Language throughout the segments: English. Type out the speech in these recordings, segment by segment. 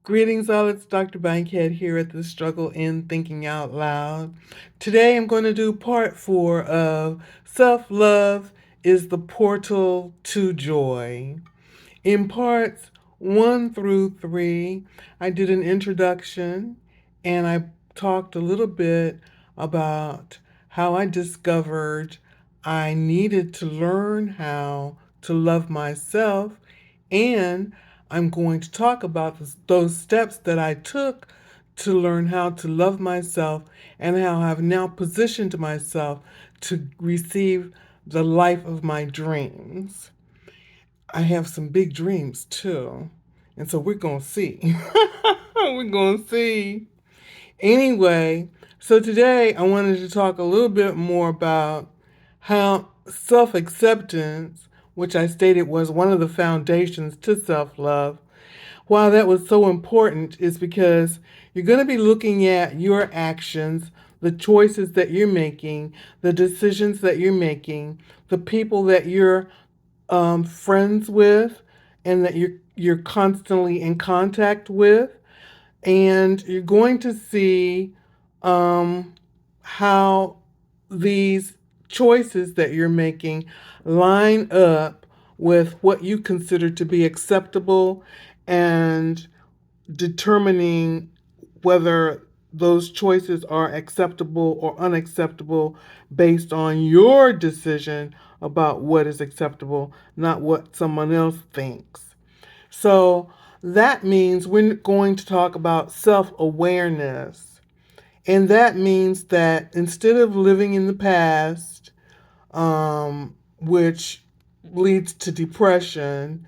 Greetings, all. It's Dr. Bankhead here at the Struggle in Thinking Out Loud. Today I'm going to do part 4 of Self Love is the Portal to Joy. In parts 1 through 3, I did an introduction and I talked a little bit about how I discovered I needed to learn how to love myself, and I'm going to talk about those steps that I took to learn how to love myself and how I've now positioned myself to receive the life of my dreams. I have some big dreams too. And so we're going to see. We're going to see. Anyway, so today I wanted to talk a little bit more about how self acceptance, which I stated was one of the foundations to self love, why that was so important is because you're going to be looking at your actions, the choices that you're making, the decisions that you're making, the people that you're friends with, and that you're constantly in contact with, and you're going to see how these choices that you're making line up with what you consider to be acceptable, and determining whether those choices are acceptable or unacceptable based on your decision about what is acceptable, not what someone else thinks. So that means we're going to talk about self awareness. And that means that instead of living in the past, which leads to depression,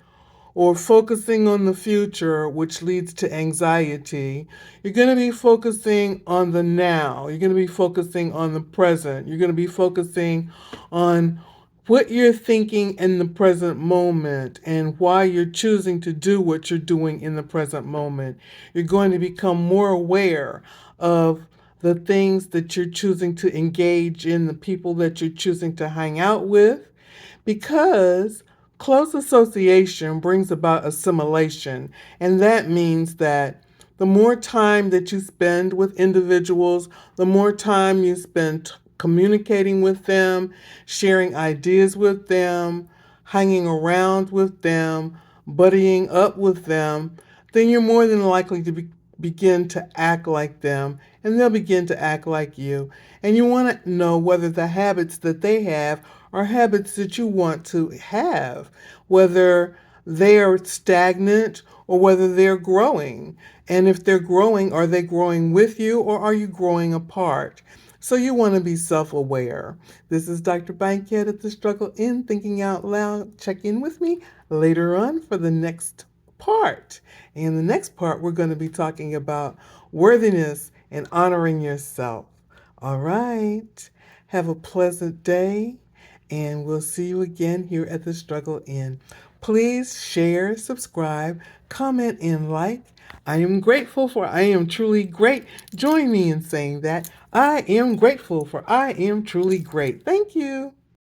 or focusing on the future, which leads to anxiety, you're going to be focusing on the now. You're going to be focusing on the present. You're going to be focusing on what you're thinking in the present moment and why you're choosing to do what you're doing in the present moment. You're going to become more aware of the things that you're choosing to engage in, the people that you're choosing to hang out with, because close association brings about assimilation. And that means that the more time that you spend with individuals, the more time you spend communicating with them, sharing ideas with them, hanging around with them, buddying up with them, then you're more than likely to begin to act like them, and they'll begin to act like you. And you want to know whether the habits that they have are habits that you want to have, whether they are stagnant or whether they're growing. And if they're growing, are they growing with you or are you growing apart? So you want to be self-aware. This is Dr. Bankhead at the Struggle in Thinking Out Loud. Check in with me later on for the next part. In the next part, we're going to be talking about worthiness and honoring yourself. All right. Have a pleasant day, and we'll see you again here at the Struggle In. Please share, subscribe, comment, and like. I am grateful for I am truly great. Join me in saying that. I am grateful for I am truly great. Thank you.